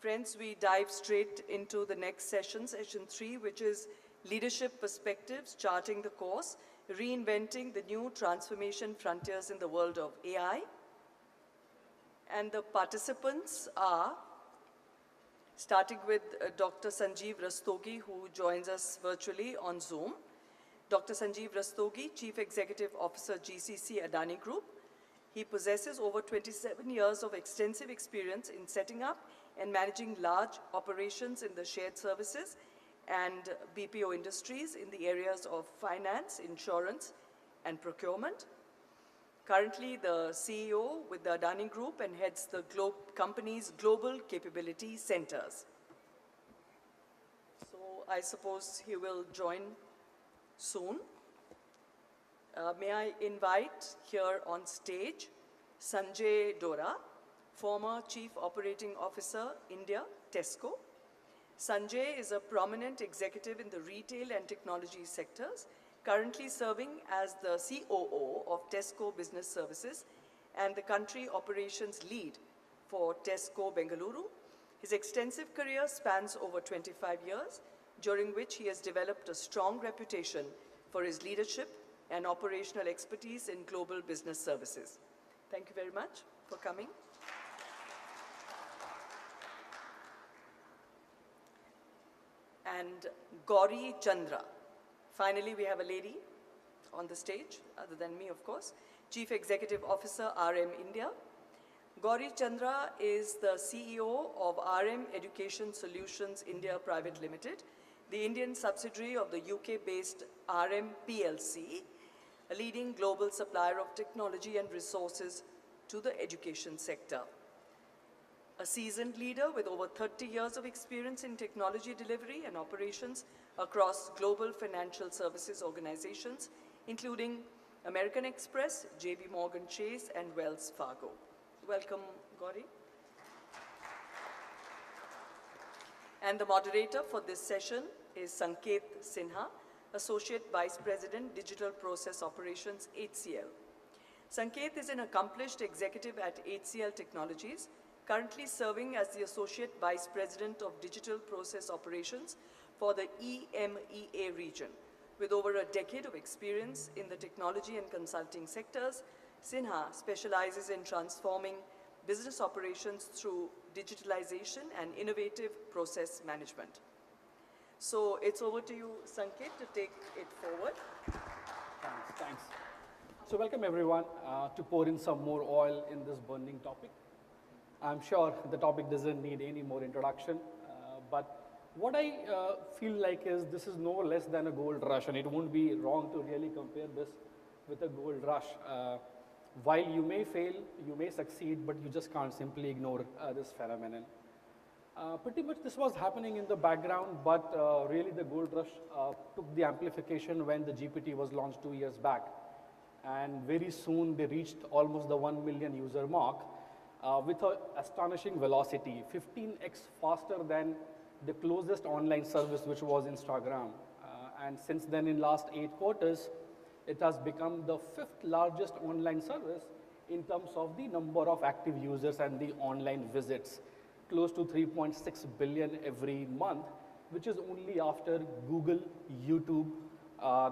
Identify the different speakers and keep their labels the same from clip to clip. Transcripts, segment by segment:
Speaker 1: Friends, we dive straight into the next session, session 3, which is Leadership Perspectives, Charting the Course, Reinventing the New Transformation Frontiers in the World of AI. And the participants are, starting with Dr. Sanjeev Rastogi, who joins us virtually on Zoom. Dr. Sanjeev Rastogi, Chief Executive Officer, GCC Adani Group. He possesses over 27 years of extensive experience in setting up and managing large operations in the shared services and BPO industries in the areas of finance, insurance, and procurement. Currently the CEO with the Adani Group and heads the company's global capability centers. So I suppose he will join soon. May I invite here on stage Sanjay Dora, former Chief Operating Officer, India, Tesco. Sanjay is a prominent executive in the retail and technology sectors, currently serving as the COO of Tesco Business Services and the country operations lead for Tesco Bengaluru. His extensive career spans over 25 years, during which he has developed a strong reputation for his leadership and operational expertise in global business services. Thank you very much for coming. And Gauri Chandra. Finally, we have a lady on the stage, other than me, of course, Chief Executive Officer, RM India. Gauri Chandra is the CEO of RM Education Solutions India Private Limited, the Indian subsidiary of the UK-based RM PLC, a leading global supplier of technology and resources to the education sector. A seasoned leader with over 30 years of experience in technology delivery and operations across global financial services organizations, including American Express, JP Morgan Chase, and Wells Fargo. Welcome, Gauri. And the moderator for this session is Sanket Sinha, Associate Vice President, Digital Process Operations, HCL. Sanket is an accomplished executive at HCL Technologies, currently serving as the Associate Vice President of Digital Process Operations for the EMEA region. With over a decade of experience in the technology and consulting sectors, Sinha specializes in transforming business operations through digitalization and innovative process management. So it's over to you, Sanket, to take it forward.
Speaker 2: Thanks. So welcome everyone to pour in some more oil in this burning topic. I'm sure the topic doesn't need any more introduction, but what I feel like is this is no less than a gold rush, and it won't be wrong to really compare this with a gold rush. While you may fail, you may succeed, but you just can't simply ignore this phenomenon. Pretty much this was happening in the background, but really the gold rush took the amplification when the GPT was launched 2 years back. And very soon they reached almost the 1 million user mark with an astonishing velocity, 15x faster than the closest online service, which was Instagram. And since then, in last 8 quarters, it has become the 5th largest online service in terms of the number of active users and the online visits, close to 3.6 billion every month, which is only after Google, YouTube,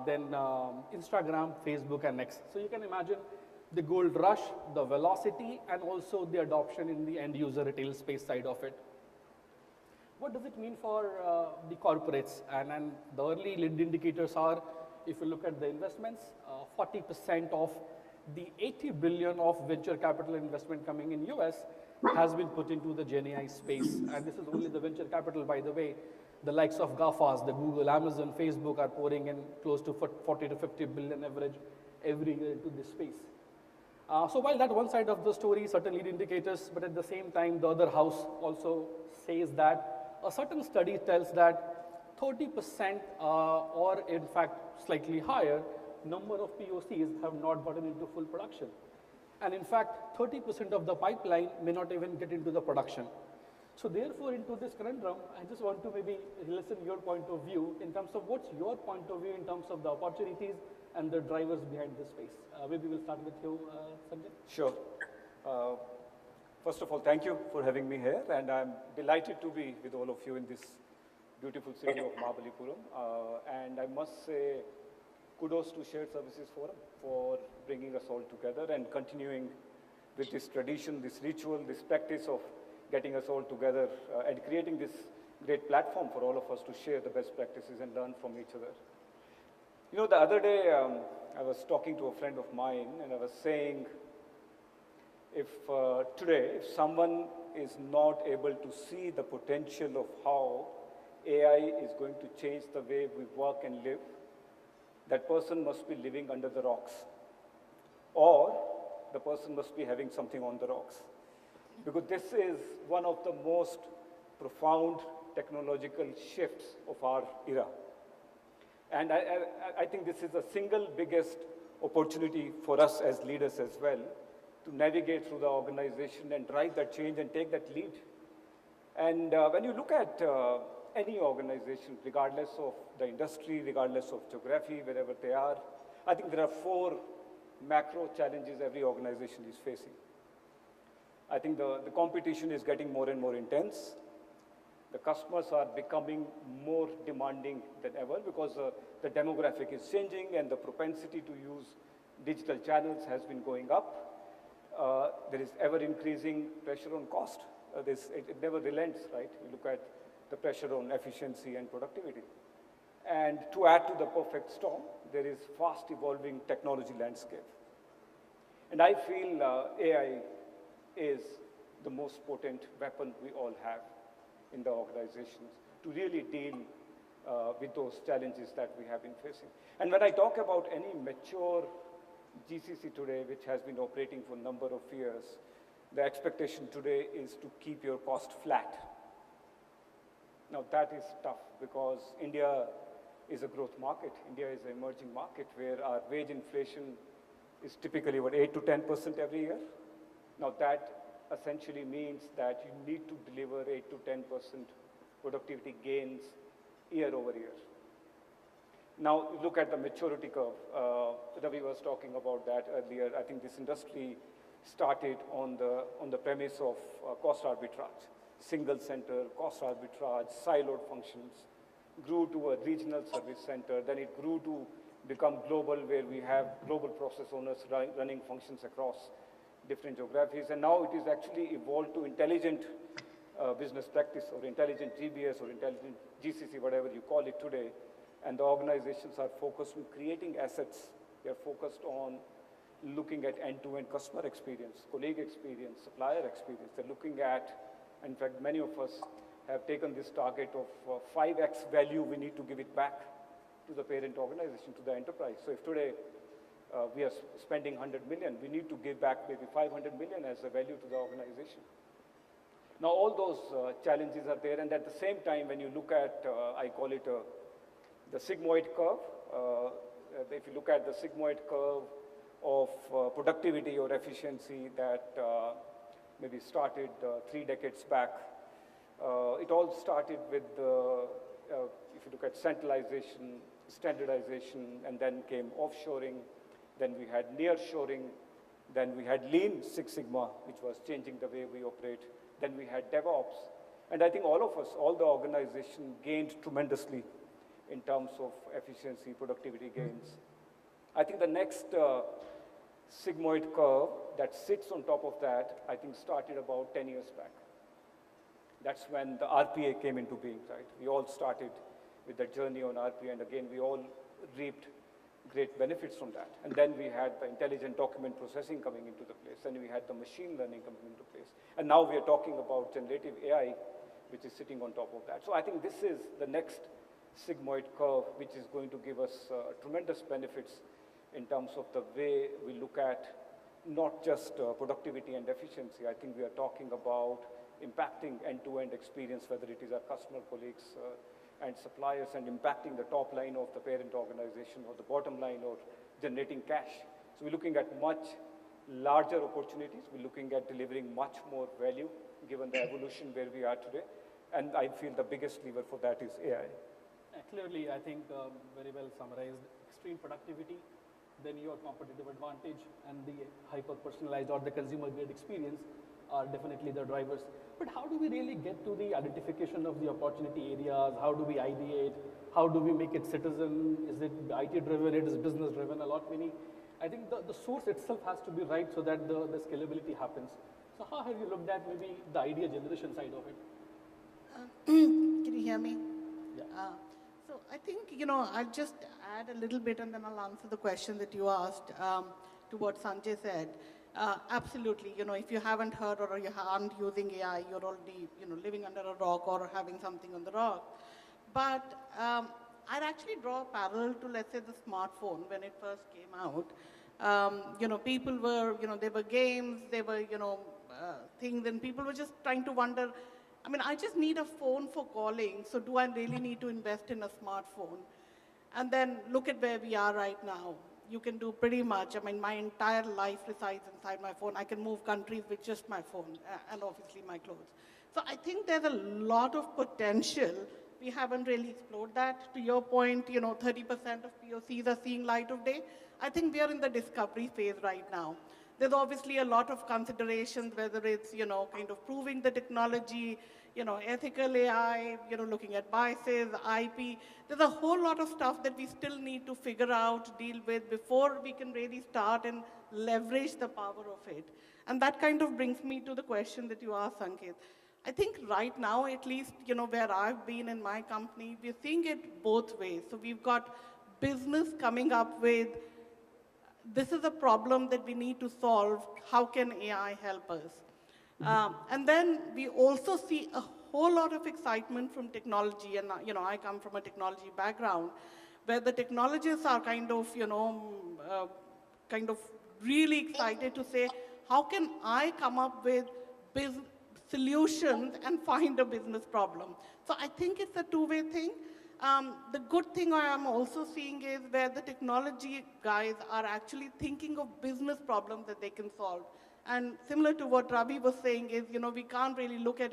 Speaker 2: then Instagram, Facebook, and X. So you can imagine the gold rush, the velocity, and also the adoption in the end user retail space side of it. What does it mean for the corporates? And the early lead indicators are, if you look at the investments, 40% of the 80 billion of venture capital investment coming in US has been put into the GenAI space. And this is only the venture capital, by the way. The likes of GAFAs, the Google, Amazon, Facebook are pouring in close to 40 to 50 billion average every year into this space. So while that one side of the story, certain lead indicators, but at the same time, the other house also says that a certain study tells that 30% or in fact slightly higher number of POCs have not gotten into full production. And in fact, 30% of the pipeline may not even get into the production. So therefore, into this conundrum, I just want to maybe listen your point of view in terms of what's your point of view in terms of the opportunities and the drivers behind this space. Maybe we'll start with you, Sanjay.
Speaker 3: Sure. First of all, thank you for having me here, and I'm delighted to be with all of you in this beautiful city of Mahabalipuram. And I must say, kudos to Shared Services Forum for bringing us all together and continuing with this tradition, this ritual, this practice of getting us all together and creating this great platform for all of us to share the best practices and learn from each other. You know, the other day, I was talking to a friend of mine, and I was saying, if today, if someone is not able to see the potential of how AI is going to change the way we work and live, that person must be living under the rocks, or the person must be having something on the rocks. Because this is one of the most profound technological shifts of our era. And I think this is the single biggest opportunity for us as leaders as well, to navigate through the organization and drive that change and take that lead. And when you look at any organization, regardless of the industry, regardless of geography, wherever they are, I think there are 4 macro challenges every organization is facing. I think the competition is getting more and more intense. The customers are becoming more demanding than ever because the demographic is changing and the propensity to use digital channels has been going up. There is ever-increasing pressure on cost. It never relents, right? You look at the pressure on efficiency and productivity. And to add to the perfect storm, there is fast-evolving technology landscape. And I feel AI is the most potent weapon we all have in the organizations to really deal with those challenges that we have been facing. And when I talk about any mature GCC today, which has been operating for a number of years, the expectation today is to keep your cost flat. Now that is tough because India is a growth market. India is an emerging market where our wage inflation is typically about 8 to 10% every year. Now that essentially means that you need to deliver 8 to 10% productivity gains year over year. Now, look at the maturity curve. Ravi was talking about that earlier. I think this industry started on the premise of cost arbitrage, single center, cost arbitrage, siloed functions, grew to a regional service center, then it grew to become global, where we have global process owners running functions across different geographies, and now it is actually evolved to intelligent business practice or intelligent GBS or intelligent GCC, whatever you call it today. And the organizations are focused on creating assets. They are focused on looking at end-to-end customer experience, colleague experience, supplier experience. They're looking at, in fact, many of us have taken this target of 5x value we need to give it back to the parent organization, to the enterprise. So if today we are spending 100 million, we need to give back maybe 500 million as a value to the organization. Now all those challenges are there, and at the same time, when you look at, I call it the sigmoid curve. If you look at the sigmoid curve of productivity or efficiency that maybe started 3 decades back, it all started with, if you look at centralization, standardization, and then came offshoring, then we had nearshoring, then we had Lean Six Sigma, which was changing the way we operate, then we had DevOps. And I think all of us, all the organization gained tremendously in terms of efficiency, productivity gains. I think the next sigmoid curve that sits on top of that, I think started about 10 years back. That's when the RPA came into being, right? We all started with the journey on RPA, and again, we all reaped great benefits from that. And then we had the intelligent document processing coming into the place, and we had the machine learning coming into place. And now we are talking about generative AI, which is sitting on top of that. So I think this is the next sigmoid curve, which is going to give us tremendous benefits in terms of the way we look at not just productivity and efficiency. I think we are talking about impacting end-to-end experience, whether it is our customer, colleagues, and suppliers, and impacting the top line of the parent organization or the bottom line, or generating cash. So we're looking at much larger opportunities. We're looking at delivering much more value given the evolution where we are today. And I feel the biggest lever for that is AI.
Speaker 2: Clearly, I think very well summarized. Extreme productivity, then your competitive advantage, and the hyper-personalized or the consumer-grade experience are definitely the drivers. But how do we really get to the identification of the opportunity areas? How do we ideate? How do we make it citizen? Is it IT driven? It is business driven? A lot many. I think the source itself has to be right so that the scalability happens. So how have you looked at maybe the idea generation side of it?
Speaker 4: Can you hear me?
Speaker 2: Yeah.
Speaker 4: So I think, I'll just add a little bit and then I'll answer the question that you asked to what Sanjay said. Absolutely, if you haven't heard or you aren't using AI, you're already, living under a rock or having something on the rock. But I'd actually draw a parallel to, let's say, the smartphone when it first came out. People were, there were games, there were, things, and people were just trying to wonder, I just need a phone for calling, so do I really need to invest in a smartphone? And then look at where we are right now. You can do pretty much, my entire life resides inside my phone. I can move countries with just my phone and obviously my clothes. So I think there's a lot of potential. We haven't really explored that. To your point, 30% of POCs are seeing light of day. I think we are in the discovery phase right now. There's obviously a lot of considerations, whether it's, kind of proving the technology, ethical AI, looking at biases, IP. There's a whole lot of stuff that we still need to figure out, deal with before we can really start and leverage the power of it. And that kind of brings me to the question that you asked, Sanket. I think right now, at least, where I've been in my company, we're seeing it both ways. So we've got business coming up with, this is a problem that we need to solve. How can AI help us? And then we also see a whole lot of excitement from technology. And, I come from a technology background where the technologists are kind of really excited to say, how can I come up with solutions and find a business problem? So I think it's a two-way thing. The good thing I am also seeing is where the technology guys are actually thinking of business problems that they can solve. And similar to what Ravi was saying is, we can't really look at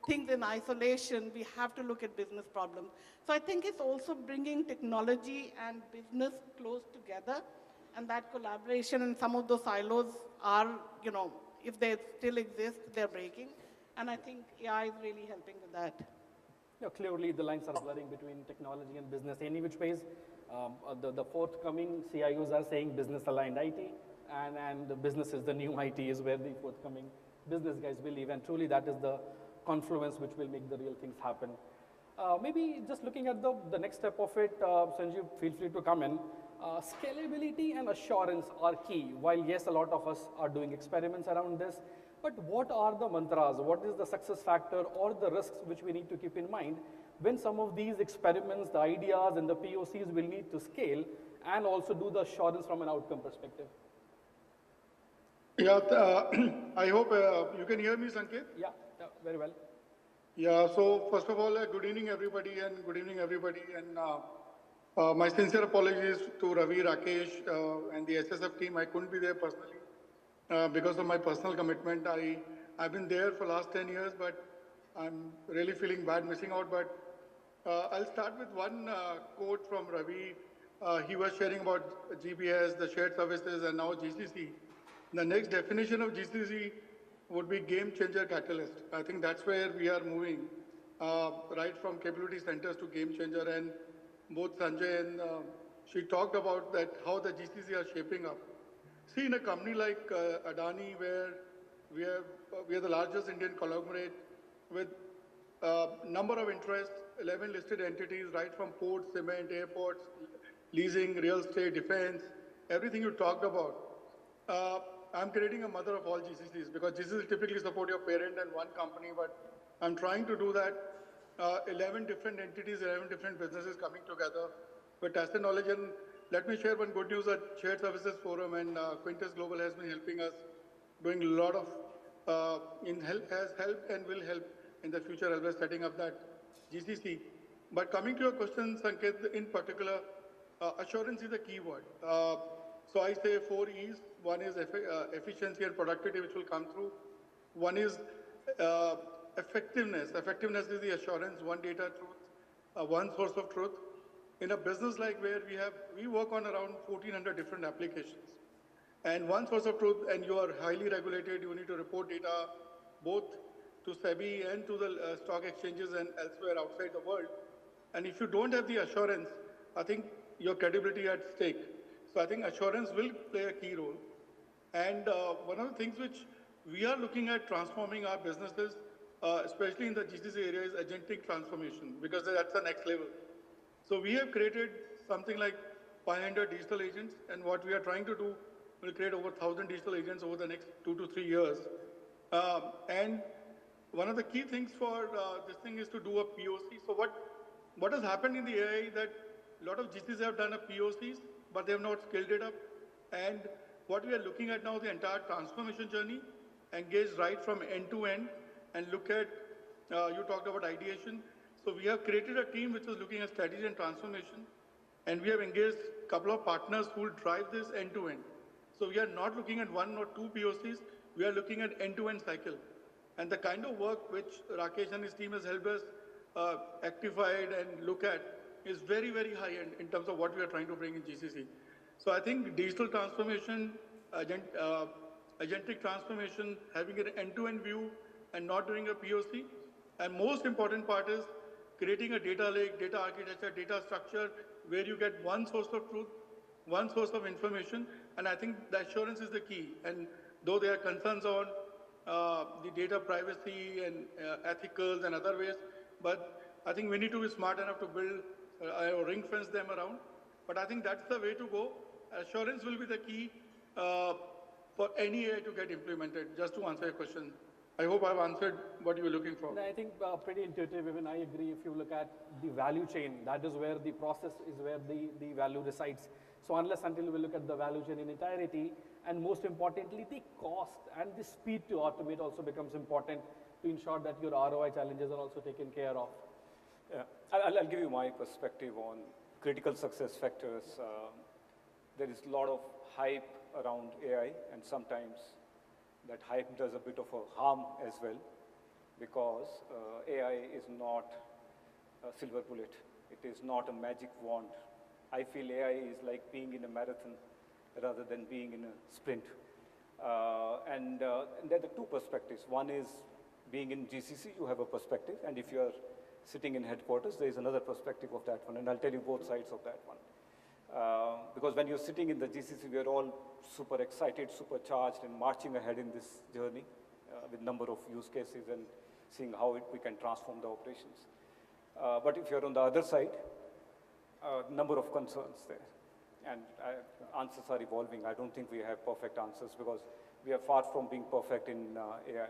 Speaker 4: things in isolation. We have to look at business problems. So I think it's also bringing technology and business close together. And that collaboration and some of those silos are, if they still exist, they're breaking. And I think AI is really helping with that.
Speaker 2: Clearly, the lines are blurring between technology and business. Any which ways, the forthcoming CIOs are saying business-aligned IT, and the business is the new IT is where the forthcoming business guys believe. And truly, that is the confluence which will make the real things happen. Maybe just looking at the next step of it, Sanjeev, feel free to come in. Scalability and assurance are key. While, yes, a lot of us are doing experiments around this, but what are the mantras? What is the success factor or the risks which we need to keep in mind when some of these experiments, the ideas and the POCs will need to scale and also do the assurance from an outcome perspective?
Speaker 5: Yeah, I hope you can hear me, Sanket.
Speaker 2: Yeah, very well.
Speaker 5: Yeah, so first of all, good evening, everybody, and my sincere apologies to Ravi, Rakesh, and the SSF team. I couldn't be there personally. Because of my personal commitment. I've been there for the last 10 years, but I'm really feeling bad missing out. But I'll start with one quote from Ravi. He was sharing about GBS, the shared services, and now GCC. The next definition of GCC would be game changer catalyst. I think that's where we are moving, right from capability centers to game changer. And both Sanjay and she talked about that, how the GCC are shaping up. See, in a company like Adani, where we are the largest Indian conglomerate with number of interests, 11 listed entities, right from ports, cement, airports, leasing, real estate, defense, everything you talked about. I'm creating a mother of all GCCs because GCCs typically support your parent and one company, but I'm trying to do that. 11 different entities, 11 different businesses coming together with tacit knowledge. And let me share one good news at Shared Services Forum, and Quintus Global has been helping us, doing a lot of, has helped and will help in the future as we're setting up that GCC. But coming to your question, Sanket, in particular, assurance is a key word. So I say 4 E's. One is efficiency and productivity, which will come through. One is effectiveness. Effectiveness is the assurance, one data truth, one source of truth. In a business like where we work on around 1,400 different applications. And one source of truth, and you are highly regulated, you need to report data both to SEBI and to the stock exchanges and elsewhere outside the world. And if you don't have the assurance, I think your credibility at stake. So I think assurance will play a key role. And one of the things which we are looking at transforming our businesses, especially in the GCC area, is agentic transformation, because that's the next level. So we have created something like 500 digital agents, and what we are trying to do, we'll create over 1,000 digital agents over the next 2 to 3 years. And one of the key things for this thing is to do a POC. So what has happened in the AI that a lot of GCs have done a POCs, but they have not scaled it up. And what we are looking at now, the entire transformation journey, engage right from end to end, and look at, you talked about ideation. So we have created a team which is looking at strategy and transformation, and we have engaged a couple of partners who will drive this end to end. So we are not looking at 1 or 2 POCs, we are looking at end-to-end cycle. And the kind of work which Rakesh and his team has helped us actified and look at is very, very high end in terms of what we are trying to bring in GCC. So I think digital transformation, agentic transformation, having an end-to-end view and not doing a POC. And most important part is creating a data lake, data architecture, data structure, where you get one source of truth, one source of information, and I think the assurance is the key. And though there are concerns on the data privacy and ethicals and other ways, but I think we need to be smart enough to build ring fence them around. But I think that's the way to go. Assurance will be the key for any AI to get implemented, just to answer your question. I hope I've answered what you were looking for.
Speaker 2: I think pretty intuitive, even I agree. If you look at the value chain, that is where the process is where the value resides. So unless until we look at the value chain in entirety, and most importantly, the cost and the speed to automate also becomes important to ensure that your ROI challenges are also taken care of.
Speaker 3: Yeah. I'll give you my perspective on critical success factors. There is a lot of hype around AI, and sometimes that hype does a bit of a harm as well, because AI is not a silver bullet. It is not a magic wand. I feel AI is like being in a marathon rather than being in a sprint. And there are the two perspectives. One is being in GCC, you have a perspective, and if you are sitting in headquarters, there is another perspective of that one, and I'll tell you both sides of that one. Because when you're sitting in the GCC, we are all super excited, supercharged, and marching ahead in this journey with number of use cases and seeing how we can transform the operations. But if you're on the other side, number of concerns there. And answers are evolving. I don't think we have perfect answers because we are far from being perfect in AI.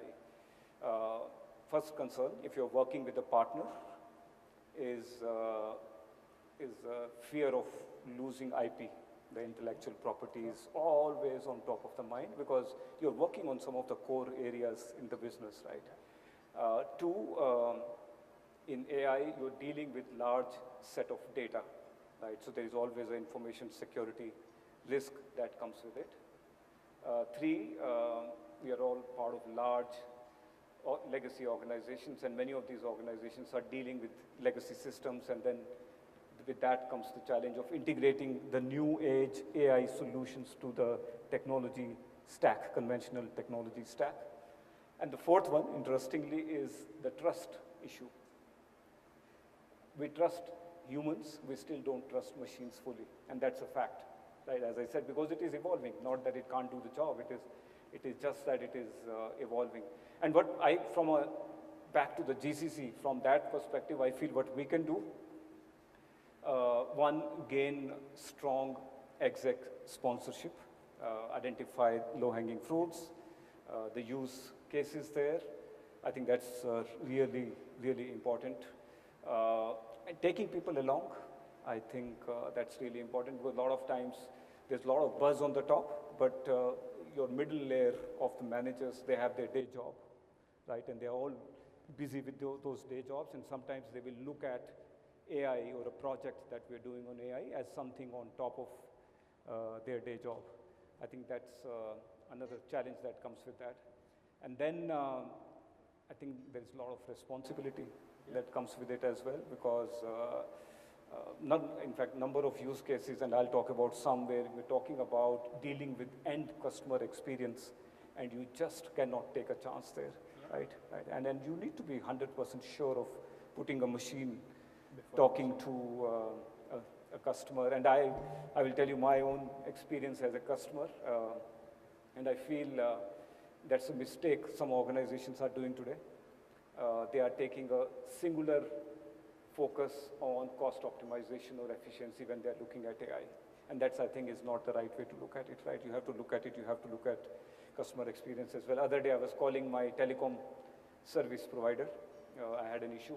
Speaker 3: First concern, if you're working with a partner, is fear of losing IP. The intellectual property is always on top of the mind because you're working on some of the core areas in the business, right? Two, in AI, you're dealing with large set of data, right? So there is always an information security risk that comes with it. Three, we are all part of large legacy organizations, and many of these organizations are dealing with legacy systems, and then with that comes the challenge of integrating the new age AI solutions to the technology stack, conventional technology stack. And the fourth one, interestingly, is the trust issue. We trust humans, we still don't trust machines fully, and that's a fact, right? As I said, because it is evolving, not that it can't do the job, it is just that it is evolving. And what back to the GCC, from that perspective, I feel what we can do, one, gain strong exec sponsorship, identify low-hanging fruits, the use cases there. I think that's really, really important. And taking people along, I think that's really important because a lot of times there's a lot of buzz on the top, but your middle layer of the managers, they have their day job, right? And they're all busy with those day jobs, and sometimes they will look at AI or a project that we're doing on AI as something on top of their day job. I think that's another challenge that comes with that. And then I think there's a lot of responsibility that comes with it as well, because in fact, number of use cases, and I'll talk about some where we're talking about dealing with end customer experience, and you just cannot take a chance there. right? And then you need to be 100% sure of putting a machine talking to a customer. And I will tell you my own experience as a customer, and I feel that's a mistake some organizations are doing today. They are taking a singular focus on cost optimization or efficiency when they're looking at AI. And that's, I think, is not the right way to look at it, right? You have to look at it, you have to look at customer experience as well. Other day, I was calling my telecom service provider. I had an issue.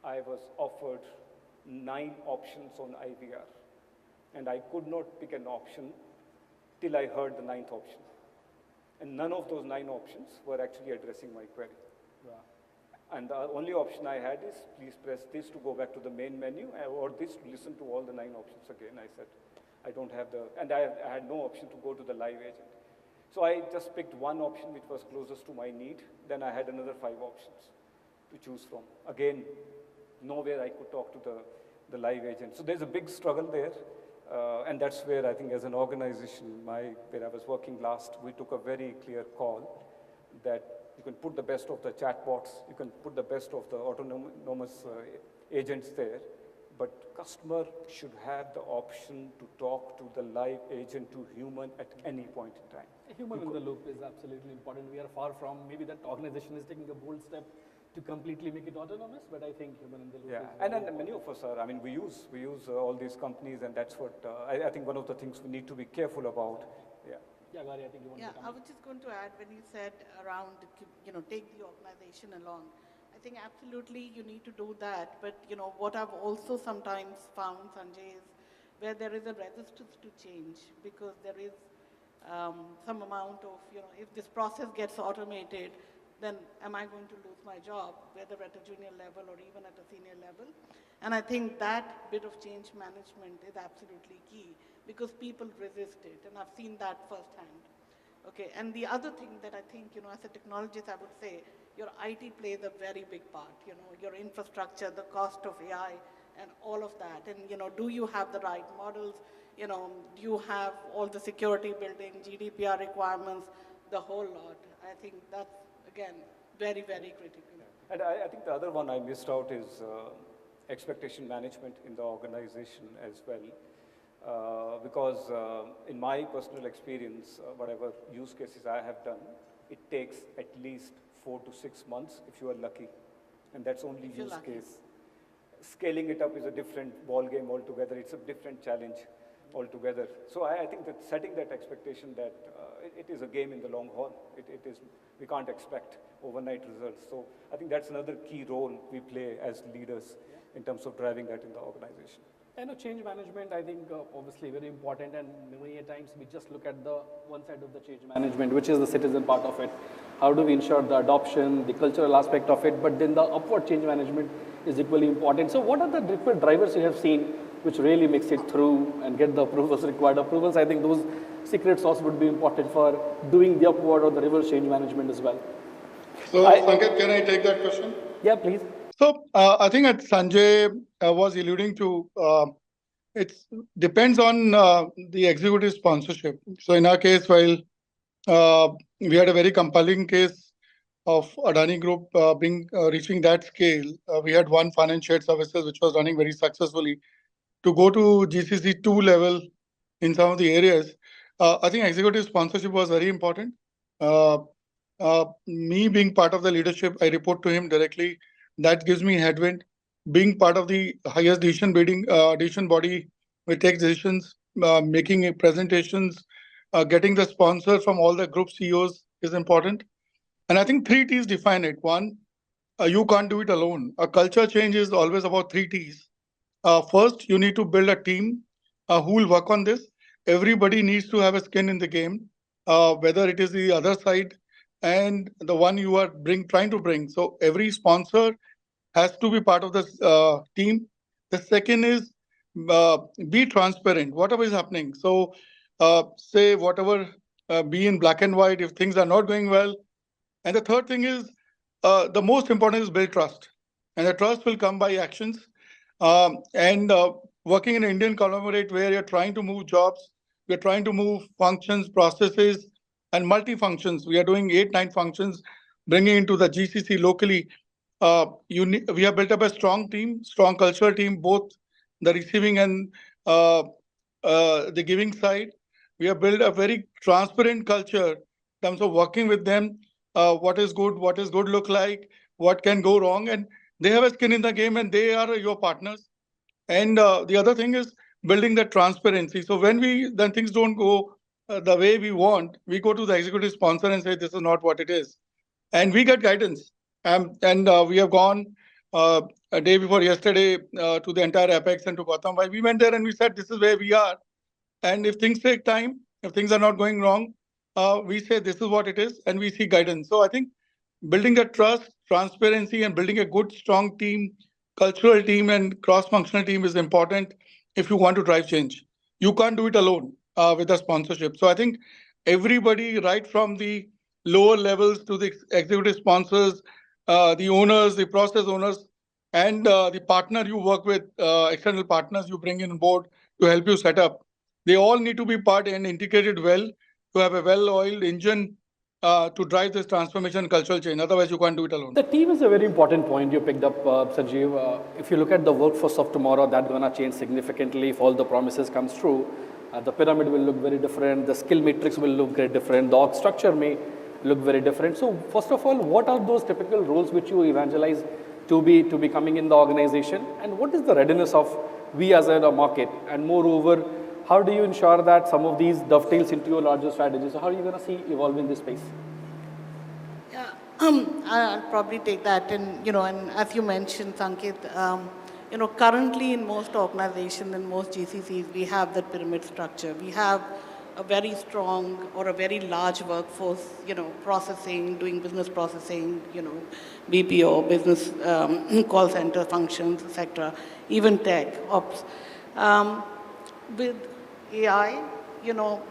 Speaker 3: I was offered 9 options on IVR, and I could not pick an option till I heard the 9th option. And none of those 9 options were actually addressing my query.
Speaker 2: Wow.
Speaker 3: And the only option I had is, please press this to go back to the main menu, or this to listen to all the 9 options again. I said, I don't have the, and I had no option to go to the live agent. So I just picked one option which was closest to my need. Then I had another 5 options to choose from. Again, nowhere I could talk to the live agent. So there's a big struggle there. And that's where I think as an organization, where I was working last, we took a very clear call that you can put the best of the chatbots, you can put the best of the autonomous agents there, but customer should have the option to talk to the live agent, to human at any point in time.
Speaker 2: A human in the loop is absolutely important. We are far from, maybe that organization is taking a bold step to completely make it autonomous, but I think human in the loop.
Speaker 3: Yeah, and then many of us are. I mean, we use all these companies, and that's what I think one of the things we need to be careful about. Yeah.
Speaker 2: Yeah, Gauri, I think you want to
Speaker 4: Yeah, I was just going to add when you said around, take the organization along. I think absolutely you need to do that. But, what I've also sometimes found, Sanjay, is where there is a resistance to change because there is some amount of, if this process gets automated, then am I going to lose my job, whether at a junior level or even at a senior level? And I think that bit of change management is absolutely key because people resist it, and I've seen that firsthand. Okay, and the other thing that I think, as a technologist, I would say, your IT plays a very big part, your infrastructure, the cost of AI, and all of that. And, do you have the right models? Do you have all the security built in, GDPR requirements, the whole lot? I think that's, again, very, very critical.
Speaker 3: And I think the other one I missed out is expectation management in the organization as well. Because in my personal experience, whatever use cases I have done, it takes at least 4 to 6 months if you are lucky. And that's only use case. Scaling it up is a different ball game altogether. It's a different challenge altogether. So I think that setting that expectation that it is a game in the long haul. We can't expect overnight results. So I think that's another key role we play as leaders in terms of driving that in the organization.
Speaker 2: I know change management, I think, obviously very important, and many times we just look at the one side of the change management, which is the citizen part of it. How do we ensure the adoption, the cultural aspect of it, but then the upward change management is equally important. So what are the different drivers you have seen which really makes it through and get the approvals, required approvals? I think those secret sauce would be important for doing the upward or the reverse change management as well.
Speaker 5: So, Sanket, can I take that question?
Speaker 2: Yeah, please.
Speaker 5: So, I think that Sanjay was alluding to, it depends on the executive sponsorship. So, in our case, while we had a very compelling case of Adani Group reaching that scale, we had one finance shared services which was running very successfully. To go to GCC 2 level in some of the areas, I think executive sponsorship was very important. Me being part of the leadership, I report to him directly. That gives me headwind. Being part of the highest decision body, we take decisions, making presentations, getting the sponsor from all the group CEOs is important. And I think 3 T's define it. One, you can't do it alone. A culture change is always about 3 T's. First, you need to build a team who will work on this. Everybody needs to have a skin in the game, whether it is the other side and the one you are trying to bring. So every sponsor has to be part of this team. The second is be transparent, whatever is happening. So say whatever, be in black and white if things are not going well. And the third thing is the most important is build trust. And the trust will come by actions. Working in an Indian conglomerate where you're trying to move jobs, you're trying to move functions, processes, and multi-functions. We are doing 8, 9 functions, bringing into the GCC locally. We have built up a strong team, strong cultural team, both the receiving and the giving side. We have built a very transparent culture in terms of working with them. What is good look like, what can go wrong, and they have a skin in the game, and they are your partners. And the other thing is building that transparency. So then things don't go the way we want, we go to the executive sponsor and say this is not what it is, and we get guidance. And we have gone a day before yesterday to the entire Apex and to Gotham. We went there and we said this is where we are, and if things take time, if things are not going wrong, we say this is what it is, and we seek guidance. So I think building that trust, transparency, and building a good, strong team, cultural team, and cross-functional team is important if you want to drive change. You can't do it alone with a sponsorship. So I think everybody, right from the lower levels to the executive sponsors, the owners, the process owners, and the partner you work with, external partners you bring in board to help you set up, they all need to be part and integrated well to have a well-oiled engine to drive this transformation and cultural change. Otherwise, you can't do it alone.
Speaker 2: The team is a very important point you picked up, Sanjeev. If you look at the workforce of tomorrow, that's going to change significantly if all the promises comes true. The pyramid will look very different. The skill matrix will look very different. The org structure may look very different. So first of all, what are those typical roles which you evangelize to be coming in the organization? And what is the readiness of we as a market? And moreover, how do you ensure that some of these dovetails into your larger strategy? So how are you going to see evolve in this space?
Speaker 4: Yeah, I'll probably take that. And, and as you mentioned, Sanket, currently in most organizations and most GCCs, we have that pyramid structure. We have a very strong or a very large workforce, processing, doing business processing, BPO, business call center functions, etc., even tech, ops. With AI,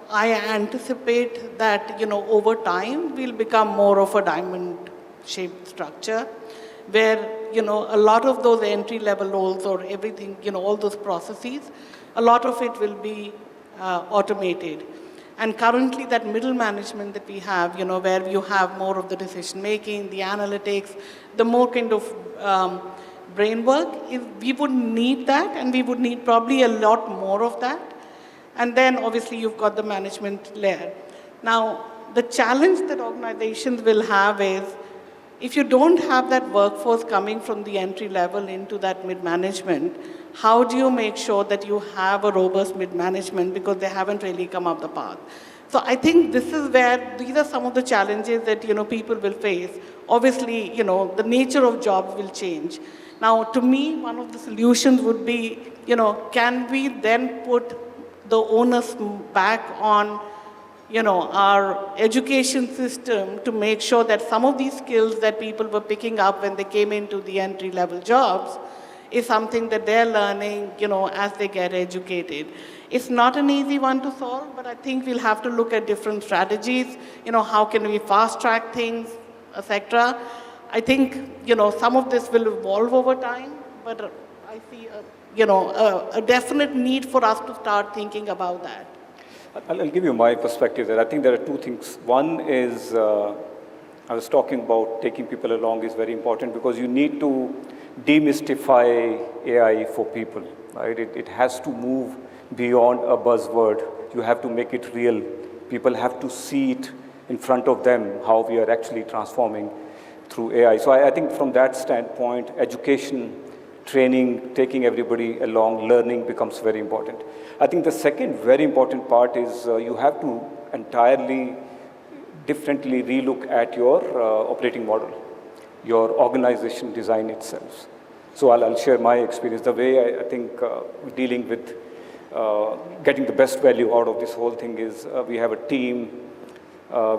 Speaker 4: I anticipate that, over time, we'll become more of a diamond-shaped structure where, a lot of those entry-level roles or everything, all those processes, a lot of it will be automated. And currently, that middle management that we have, where you have more of the decision-making, the analytics, the more kind of brain work, we would need that, and we would need probably a lot more of that. And then obviously you've got the management layer. Now, the challenge that organizations will have is, if you don't have that workforce coming from the entry level into that mid-management, how do you make sure that you have a robust mid-management, because they haven't really come up the path? So I think this is where, these are some of the challenges that, people will face. Obviously, the nature of jobs will change. Now, to me, one of the solutions would be, can we then put the onus back on, our education system to make sure that some of these skills that people were picking up when they came into the entry-level jobs is something that they're learning, as they get educated. It's not an easy one to solve, but I think we'll have to look at different strategies, how can we fast-track things, etc. I think, some of this will evolve over time, but I see a definite need for us to start thinking about that.
Speaker 3: I'll give you my perspective there. I think there are two things. One is, I was talking about taking people along is very important, because you need to demystify AI for people, right? It has to move beyond a buzzword. You have to make it real. People have to see it in front of them, how we are actually transforming through AI. So I think from that standpoint, education, training, taking everybody along, learning becomes very important. I think the second very important part is you have to entirely differently relook at your operating model, your organization design itself. So I'll share my experience. The way I think dealing with getting the best value out of this whole thing is we have a team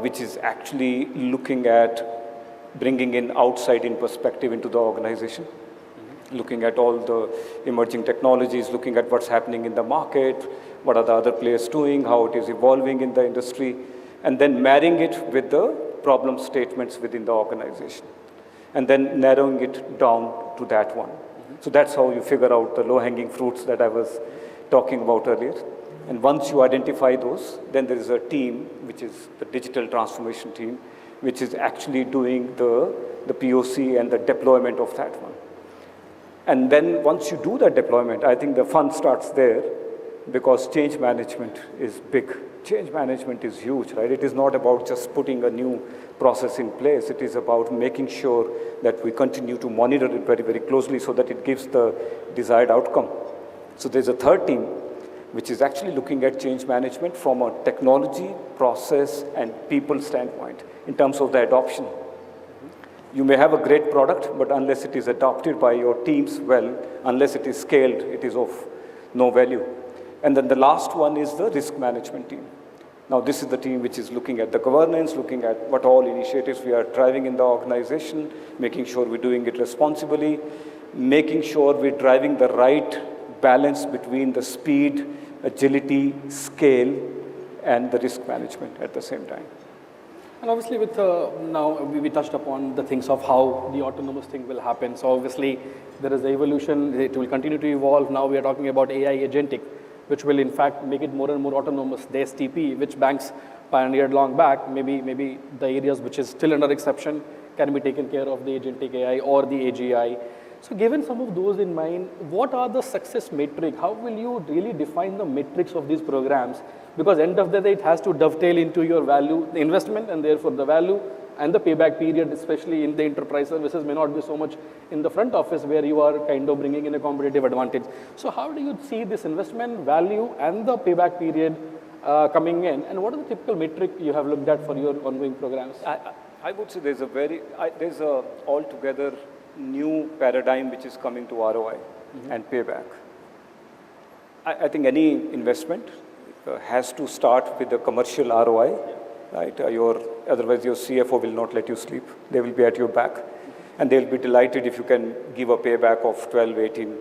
Speaker 3: which is actually looking at bringing in outside-in perspective into the organization, looking at all the emerging technologies, looking at what's happening in the market, what are the other players doing, how it is evolving in the industry, and then marrying it with the problem statements within the organization, and then narrowing it down to that one. So that's how you figure out the low-hanging fruits that I was talking about earlier. And once you identify those, then there is a team, which is the digital transformation team, which is actually doing the POC and the deployment of that one. And then once you do that deployment, I think the fun starts there, because change management is big. Change management is huge, right? It is not about just putting a new process in place. It is about making sure that we continue to monitor it very, very closely so that it gives the desired outcome. So there's a third team, which is actually looking at change management from a technology, process, and people standpoint in terms of the adoption. You may have a great product, but unless it is adopted by your teams well, unless it is scaled, it is of no value. And then the last one is the risk management team. Now, this is the team which is looking at the governance, looking at what all initiatives we are driving in the organization, making sure we're doing it responsibly, making sure we're driving the right balance between the speed, agility, scale, and the risk management at the same time.
Speaker 2: And obviously with, now we touched upon the things of how the autonomous thing will happen. So obviously there is the evolution, it will continue to evolve. Now we are talking about AI agentic, which will in fact make it more and more autonomous. The STP, which banks pioneered long back, maybe the areas which is still under exception can be taken care of the agentic AI or the AGI. So given some of those in mind, what are the success metric? How will you really define the metrics of these programs? Because end of the day, it has to dovetail into your value, the investment, and therefore the value and the payback period, especially in the enterprise services, may not be so much in the front office where you are kind of bringing in a competitive advantage. So how do you see this investment value and the payback period coming in? And what are the typical metric you have looked at for your ongoing programs?
Speaker 3: I would say there's a altogether new paradigm which is coming to ROI and payback. I think any investment has to start with the commercial ROI, right? Otherwise your CFO will not let you sleep. They will be at your back. And they'll be delighted if you can give a payback of 12, 18,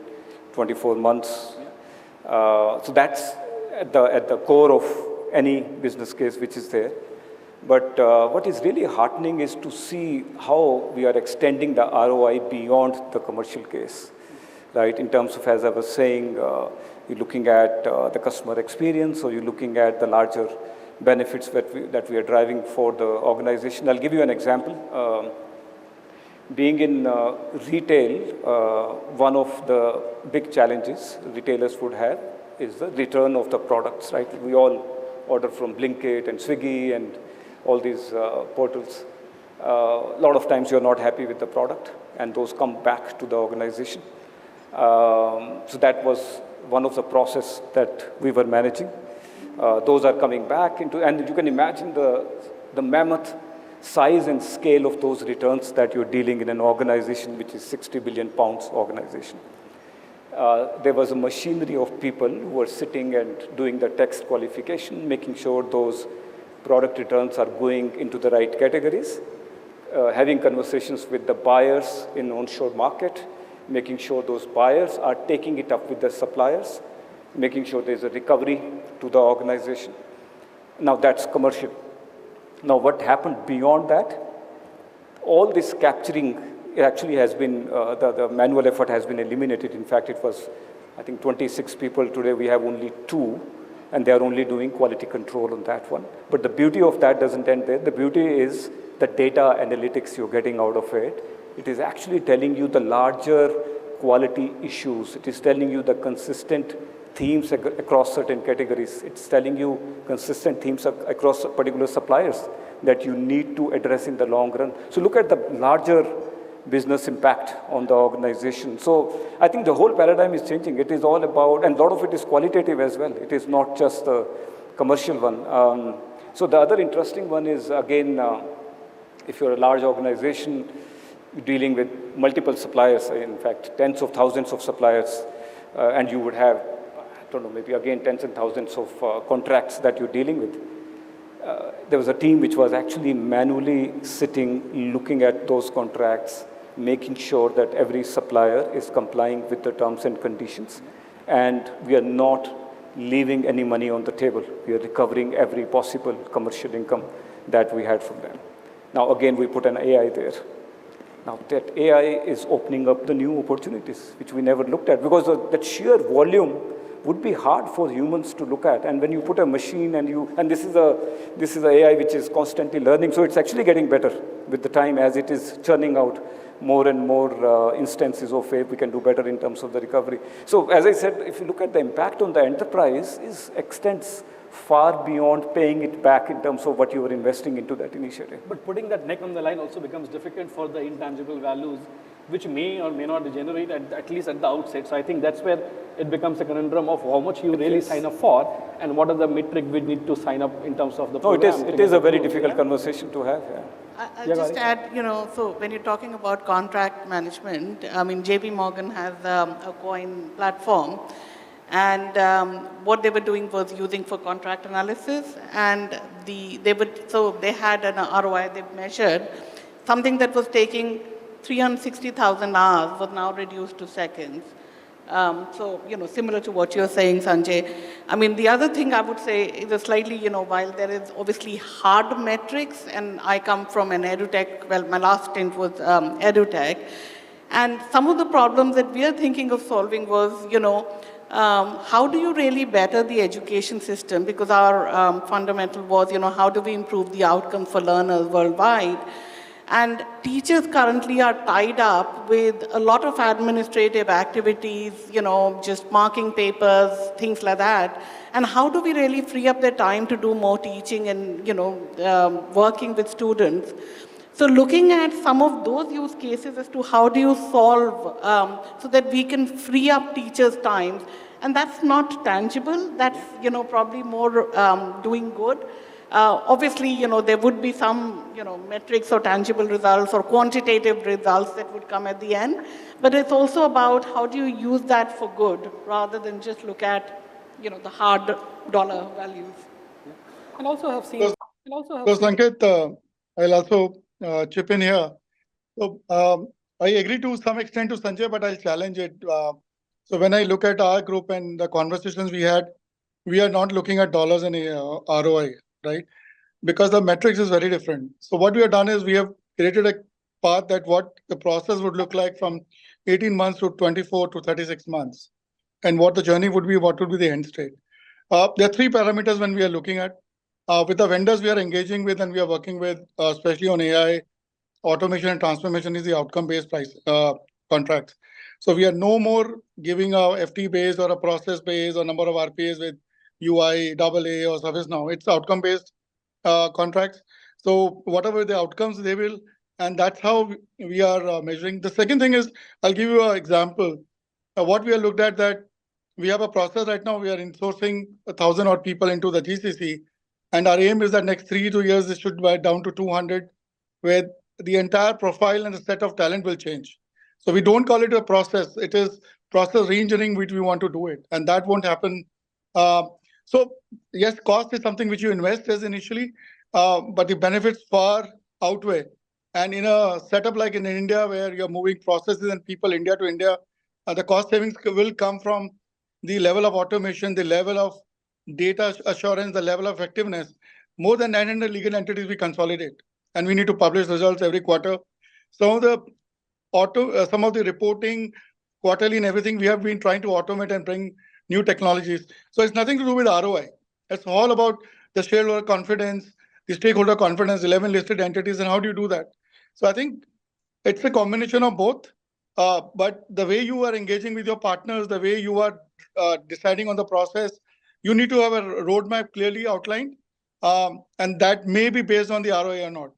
Speaker 3: 24 months. So that's at the core of any business case which is there. But what is really heartening is to see how we are extending the ROI beyond the commercial case, right? In terms of, as I was saying, you're looking at the customer experience, or you're looking at the larger benefits that we are driving for the organization. I'll give you an example. Being in retail, one of the big challenges retailers would have is the return of the products, right? We all order from Blinkit and Swiggy and all these portals. A lot of times you're not happy with the product, and those come back to the organization. So that was one of the process that we were managing. Those are coming back into, and you can imagine the mammoth size and scale of those returns that you're dealing in an organization which is 60 billion pounds organization. There was a machinery of people who were sitting and doing the text qualification, making sure those product returns are going into the right categories, having conversations with the buyers in onshore market, making sure those buyers are taking it up with the suppliers, making sure there's a recovery to the organization. Now that's commercial. Now what happened beyond that? All this capturing actually has been, the manual effort has been eliminated. In fact, it was, I think, 26 people. Today we have only 2, and they are only doing quality control on that one. But the beauty of that doesn't end there. The beauty is the data analytics you're getting out of it. It is actually telling you the larger quality issues. It is telling you the consistent themes across certain categories. It's telling you consistent themes across particular suppliers that you need to address in the long run. So look at the larger business impact on the organization. So I think the whole paradigm is changing. It is all about, and a lot of it is qualitative as well. It is not just the commercial one. So the other interesting one is, again, if you're a large organization dealing with multiple suppliers, in fact, tens of thousands of suppliers, and you would have, I don't know, maybe again tens and thousands of contracts that you're dealing with. There was a team which was actually manually sitting, looking at those contracts, making sure that every supplier is complying with the terms and conditions, and we are not leaving any money on the table. We are recovering every possible commercial income that we had from them. Now, again, we put an AI there. Now, that AI is opening up the new opportunities, which we never looked at, because of that sheer volume would be hard for humans to look at. And when you put a machine and this is a AI which is constantly learning, so it's actually getting better with the time as it is churning out more and more instances of it, we can do better in terms of the recovery. So as I said, if you look at the impact on the enterprise, extends far beyond paying it back in terms of what you were investing into that initiative.
Speaker 2: But putting that neck on the line also becomes difficult for the intangible values, which may or may not generate at least at the outset. So I think that's where it becomes a conundrum of how much you really sign up for and what are the metric we need to sign up in terms of the program.
Speaker 3: No, it is a very difficult conversation to have. Yeah.
Speaker 4: I'll just add, so when you're talking about contract management, I mean, JP Morgan has a coin platform, and what they were doing was using for contract analysis, and they had an ROI they measured. Something that was taking 360,000 hours was now reduced to seconds. So, similar to what you're saying, Sanjay. I mean, the other thing I would say is slightly, while there is obviously hard metrics, and I come from an edutech, well, my last stint was edutech, and some of the problems that we are thinking of solving was, how do you really better the education system? Because our fundamental was, how do we improve the outcomes for learners worldwide? And teachers currently are tied up with a lot of administrative activities, just marking papers, things like that. And how do we really free up their time to do more teaching and, working with students? So looking at some of those use cases as to how do you solve so that we can free up teachers' time. And that's not tangible. That's, probably more doing good. Obviously, there would be some, metrics or tangible results or quantitative results that would come at the end. But it's also about how do you use that for good rather than just look at, the hard dollar values.
Speaker 2: And also have seen.
Speaker 5: So Sanket, I'll also chip in here. So I agree to some extent to Sanjay, but I'll challenge it. So when I look at our group and the conversations we had, we are not looking at dollars and ROI, right? Because the metrics is very different. So what we have done is we have created a path that what the process would look like from 18 months to 24 to 36 months, and what the journey would be, what would be the end state. There are three parameters when we are looking at. With the vendors we are engaging with and we are working with, especially on AI, automation and transformation, is the outcome-based price contracts. So we are no more giving a FT base or a process base or number of RPAs with UI, AA or ServiceNow. It's outcome-based contracts. So whatever the outcomes they will, and that's how we are measuring. The second thing is, I'll give you an example. What we have looked at that we have a process right now, we are insourcing 1,000 odd people into the GCC. And our aim is that next 3 to 2 years, this should be down to 200, where the entire profile and the set of talent will change. So we don't call it a process. It is process re-engineering which we want to do it. And that won't happen. So yes, cost is something which you invest as initially, but the benefits far outweigh. And in a setup like in India, where you're moving processes and people India to India, the cost savings will come from the level of automation, the level of data assurance, the level of effectiveness. More than 900 legal entities we consolidate, and we need to publish results every quarter. Some of the reporting quarterly and everything, we have been trying to automate and bring new technologies. So it's nothing to do with ROI. It's all about the shareholder confidence, the stakeholder confidence, 11 listed entities, and how do you do that? So I think it's a combination of both. But the way you are engaging with your partners, the way you are deciding on the process, you need to have a roadmap clearly outlined, and that may be based on the ROI or not.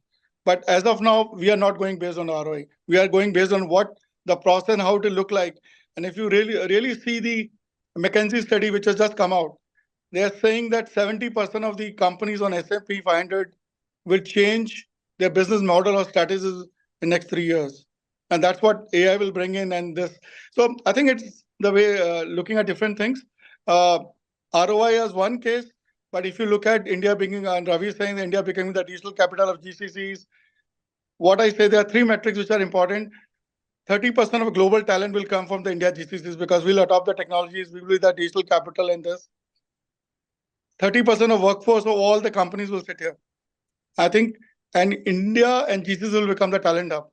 Speaker 5: But as of now, we are not going based on ROI. We are going based on what the process and how it will look like. And if you really see the McKinsey study, which has just come out, they are saying that 70% of the companies on S&P 500 will change their business model or strategies in the next 3 years. And that's what AI will bring in. And this, so I think it's the way looking at different things. ROI is one case, but if you look at India being, and Ravi is saying India becoming the digital capital of GCCs, what I say, there are 3 metrics which are important. 30% of global talent will come from the India GCCs because we'll adopt the technologies, we will be the digital capital in this. 30% of workforce of all the companies will sit here. I think, and India and GCCs will become the talent hub.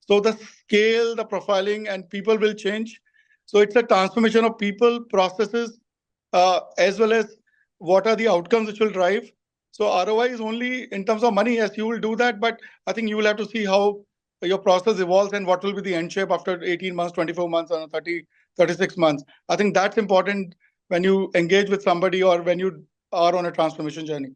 Speaker 5: So the scale, the profiling, and people will change. So it's a transformation of people, processes, as well as what are the outcomes which will drive. So ROI is only in terms of money. Yes, you will do that, but I think you will have to see how your process evolves and what will be the end shape after 18 months, 24 months, or 30, 36 months. I think that's important when you engage with somebody or when you are on a transformation journey.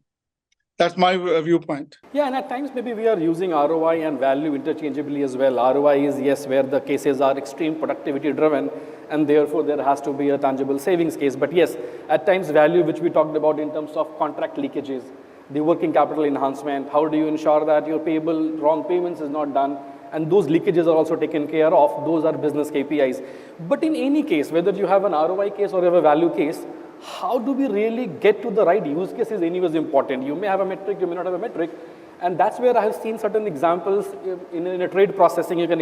Speaker 5: That's my viewpoint.
Speaker 2: Yeah, and at times maybe we are using ROI and value interchangeably as well. ROI is, yes, where the cases are extreme productivity driven, and therefore there has to be a tangible savings case. But yes, at times value, which we talked about in terms of contract leakages, the working capital enhancement, how do you ensure that your payable wrong payments is not done, and those leakages are also taken care of. Those are business KPIs. But in any case, whether you have an ROI case or you have a value case, how do we really get to the right use case is anyways important. You may have a metric, you may not have a metric, and that's where I have seen certain examples in a trade processing. You can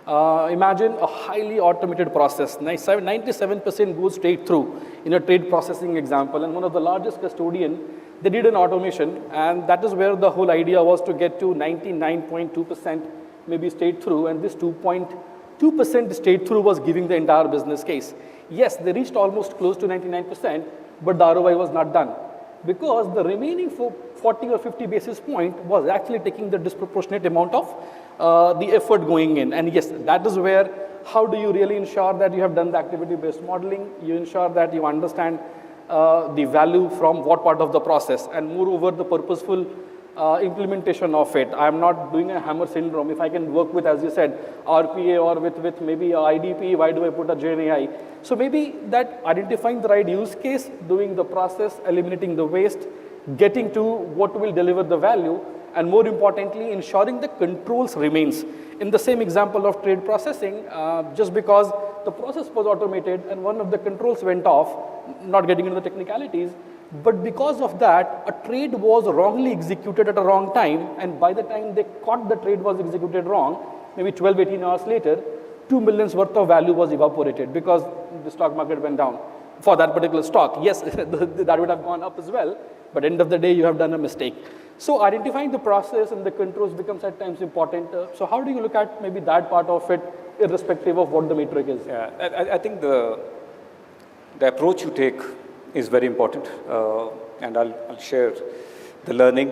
Speaker 2: imagine a highly automated process. 97% goes straight through in a trade processing example, and one of the largest custodian, they did an automation, and that is where the whole idea was to get to 99.2% maybe straight through, and this 2.2% straight through was giving the entire business case. Yes, they reached almost close to 99%, but the ROI was not done because the remaining 40 or 50 basis point was actually taking the disproportionate amount of the effort going in. And yes, that is where, how do you really ensure that you have done the activity-based modeling, you ensure that you understand the value from what part of the process, and moreover the purposeful implementation of it. I am not doing a hammer syndrome. If I can work with, as you said, RPA or with maybe a IDP, why do I put a GenAI? So maybe that identifying the right use case, doing the process, eliminating the waste, getting to what will deliver the value, and more importantly, ensuring the controls remains. In the same example of trade processing, just because the process was automated and one of the controls went off, not getting into the technicalities, but because of that, a trade was wrongly executed at a wrong time, and by the time they caught the trade was executed wrong, maybe 12, 18 hours later, 2 millions worth of value was evaporated because the stock market went down for that particular stock. Yes, that would have gone up as well, but end of the day, you have done a mistake. So identifying the process and the controls becomes at times important. So how do you look at maybe that part of it, irrespective of what the metric is?
Speaker 3: Yeah, I think the approach you take is very important, and I'll share the learning.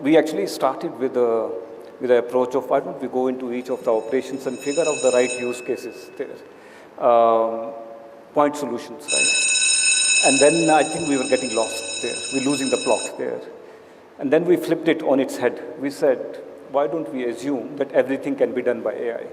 Speaker 3: We actually started with the approach of why don't we go into each of the operations and figure out the right use cases there, point solutions, right? And then I think we were getting lost there. We're losing the plot there. And then we flipped it on its head. We said, why don't we assume that everything can be done by AI?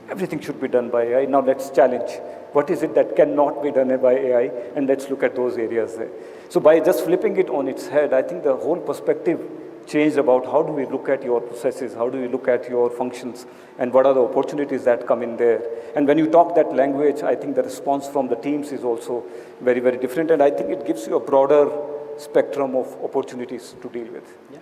Speaker 3: Everything should be done by AI. Now let's challenge. What is it that cannot be done by AI? And let's look at those areas there. So by just flipping it on its head, I think the whole perspective changed about how do we look at your processes, how do we look at your functions, and what are the opportunities that come in there. And when you talk that language, I think the response from the teams is also very, very different. And I think it gives you a broader spectrum of opportunities to deal with.
Speaker 2: Yeah.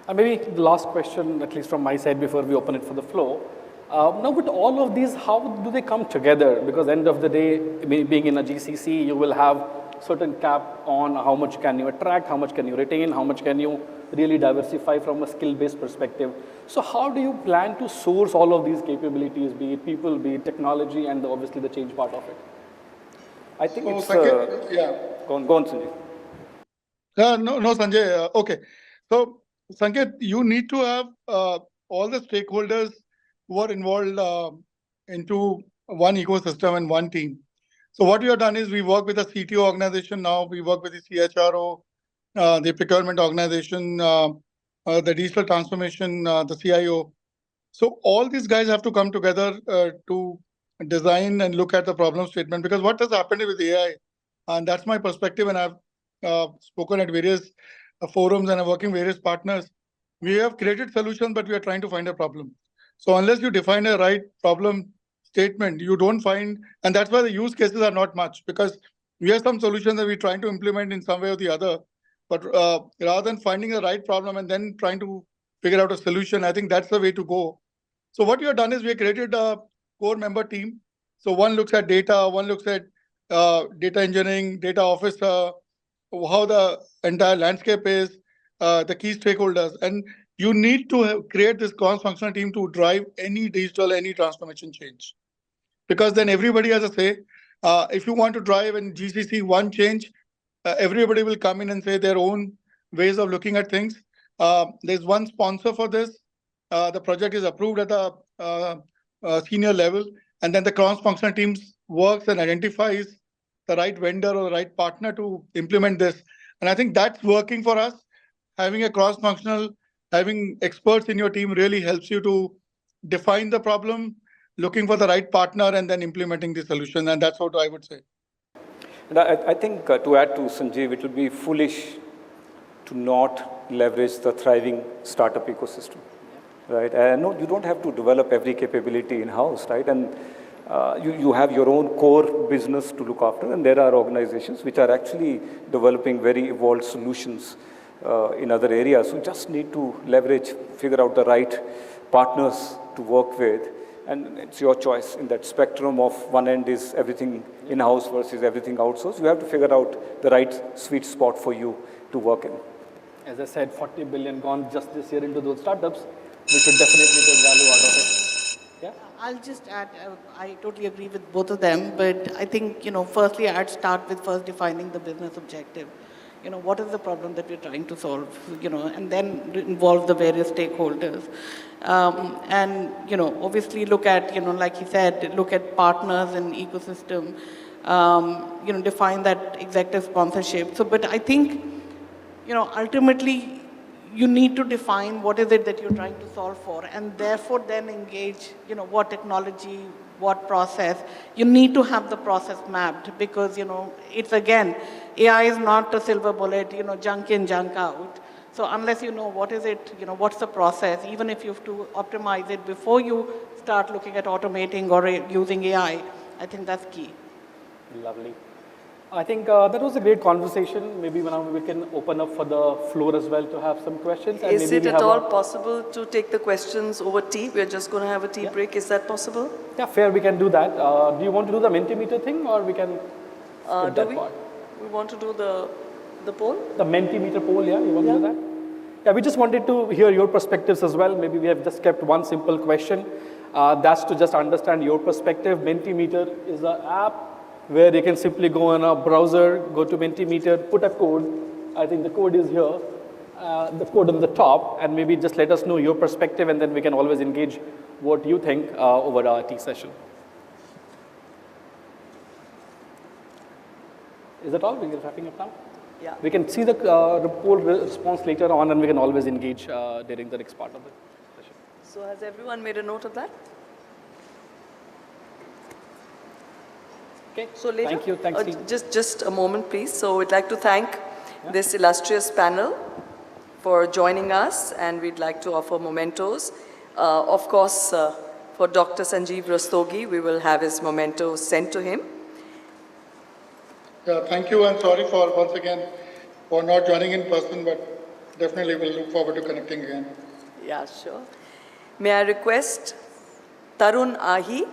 Speaker 2: And maybe the last question, at least from my side, before we open it for the floor. Now with all of these, how do they come together? Because end of the day, being in a GCC, you will have certain cap on how much can you attract, how much can you retain, how much can you really diversify from a skill-based perspective. So how do you plan to source all of these capabilities, be it people, be it technology, and obviously the change part of it?
Speaker 3: I think it's...
Speaker 5: Sanket, yeah.
Speaker 3: Go on, Sanjay.
Speaker 5: No, Sanjay. Okay. So, Sanket, you need to have all the stakeholders who are involved into one ecosystem and one team. So what we have done is we work with the CTO organization now, we work with the CHRO, the procurement organization, the digital transformation, the CIO. So all these guys have to come together to design and look at the problem statement, because what has happened with AI, and that's my perspective, and I've spoken at various forums and I'm working with various partners. We have created solutions, but we are trying to find a problem. So unless you define a right problem statement, you don't find, and that's why the use cases are not much, because we have some solutions that we're trying to implement in some way or the other, but rather than finding the right problem and then trying to figure out a solution, I think that's the way to go. So what we have done is we have created a core member team. So one looks at data, one looks at data engineering, data officer, how the entire landscape is, the key stakeholders, and you need to create this cross-functional team to drive any digital, any transformation change. Because then everybody has a say. If you want to drive in GCC one change, everybody will come in and say their own ways of looking at things. There's one sponsor for this. The project is approved at the senior level, and then the cross-functional teams works and identifies the right vendor or the right partner to implement this. And I think that's working for us. Having a cross-functional, having experts in your team really helps you to define the problem, looking for the right partner, and then implementing the solution. And that's what I would say.
Speaker 3: And I think to add to Sanjeev, it would be foolish to not leverage the thriving startup ecosystem, right? And no, you don't have to develop every capability in-house, right? And you have your own core business to look after, and there are organizations which are actually developing very evolved solutions in other areas. So just need to leverage, figure out the right partners to work with, and it's your choice. In that spectrum of one end is everything in-house versus everything outsourced. You have to figure out the right sweet spot for you to work in.
Speaker 2: As I said, 40 billion gone just this year into those startups. We should definitely take value out of it. Yeah.
Speaker 4: I'll just add, I totally agree with both of them, but I think, firstly, I'd start with first defining the business objective. What is the problem that we're trying to solve, and then involve the various stakeholders. And, obviously look at, like he said, look at partners and ecosystem, define that executive sponsorship. So, but I think, ultimately, you need to define what is it that you're trying to solve for, and therefore then engage, what technology, what process. You need to have the process mapped because, it's again, AI is not a silver bullet, junk in, junk out. So unless you know what is it, what's the process, even if you have to optimize it before you start looking at automating or using AI, I think that's key.
Speaker 2: Lovely. I think that was a great conversation. Maybe now we can open up for the floor as well to have some questions. And
Speaker 1: is it at all possible to take the questions over tea? We're just going to have a tea break. Is that possible?
Speaker 2: Yeah, fair. We can do that. Do you want to do the Mentimeter thing, or we can skip that part?
Speaker 1: We want to do the poll?
Speaker 2: The Mentimeter poll, yeah? You want to do that? Yeah, we just wanted to hear your perspectives as well. Maybe we have just kept one simple question. That's to just understand your perspective. Mentimeter is an app where you can simply go on a browser, go to Mentimeter, put a code. I think the code is here, the code on the top, and maybe just let us know your perspective, and then we can always engage what you think over our tea session. Is that all? We're wrapping up now?
Speaker 1: Yeah.
Speaker 2: We can see the poll response later on, and we can always engage during the next part of the session.
Speaker 1: So has everyone made a note of that?
Speaker 2: Okay.
Speaker 1: So later,
Speaker 2: thank you. Thanks, Steve.
Speaker 1: Just a moment, please. So we'd like to thank this illustrious panel for joining us, and we'd like to offer mementos. Of course, for Dr. Sanjeev Rastogi, we will have his memento sent to him.
Speaker 5: Yeah, thank you, and sorry for once again for not joining in person, but definitely we'll look forward to connecting again.
Speaker 1: Yeah, sure. May I request Tarun Ahi,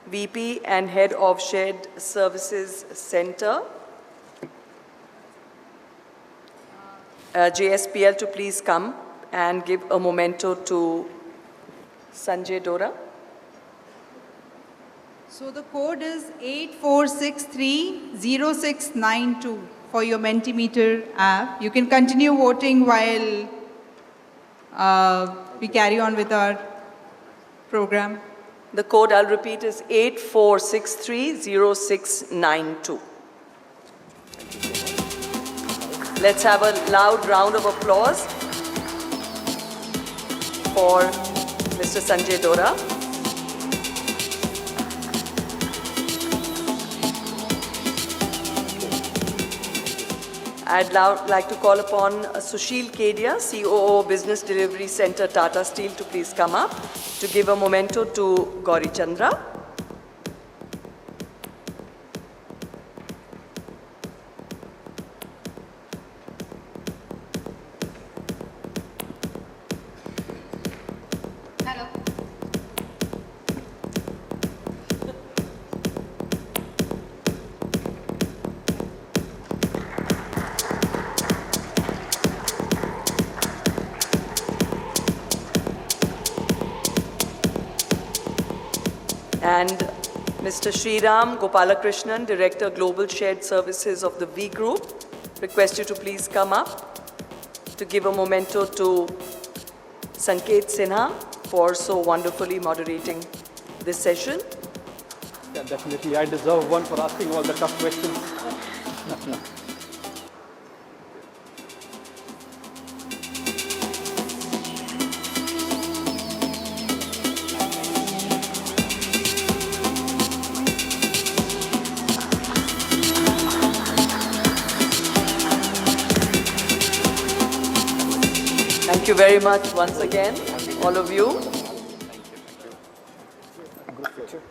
Speaker 1: VP and Head of Shared Services Center, JSPL, to please come and give a memento to Sanjay Dora.
Speaker 6: So the code is 84630692 for your Mentimeter app. You can continue voting while we carry on with our program.
Speaker 1: The code, I'll repeat, is 84630692. Let's have a loud round of applause for Mr. Sanjay Dora. I'd now like to call upon Sushil Kedia, COO Business Delivery Center, Tata Steel, to please come up to give a memento to Gauri Chandra.
Speaker 6: Hello.
Speaker 1: And Mr. Sriram Gopalakrishnan, Director Global Shared Services of the V Group. Request you to please come up to give a memento to Sanket Sinha for so wonderfully moderating this session.
Speaker 2: Yeah, definitely. I deserve one for asking all the tough questions.
Speaker 1: Thank you very much once again, all of you.
Speaker 3: Group picture.